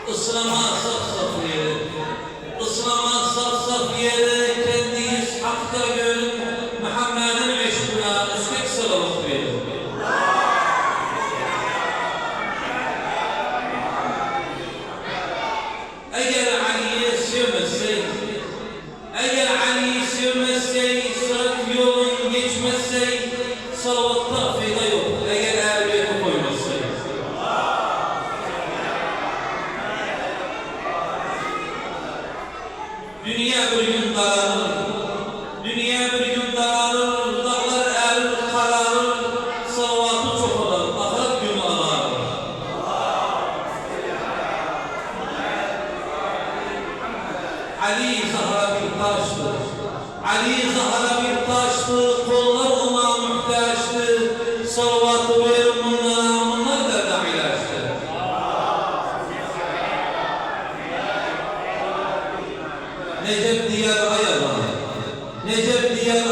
Islama saf saf yeri, Islama saf saf yeri, kendiyiz hakka görün, Muhammed'in eşkına üstek salavat verin. Eğer Ali'yi sevmezsek, eğer Ali'yi sevmezsek, sırat yolun geçmezsek, salavatta fayda yok, eğer ehliyeti koymazsek. Dünya bir gün daralır, dünya bir gün daralır, dağlar erir, kararır, salavatı çok olur, ahiret günü alar. Ali Zahra bir taştır, Ali Zahra bir taştır, kollar ona muhtaçtır, salavatı verin bunlar da ilaçtır. Necep diyar ayalar, Necep diyar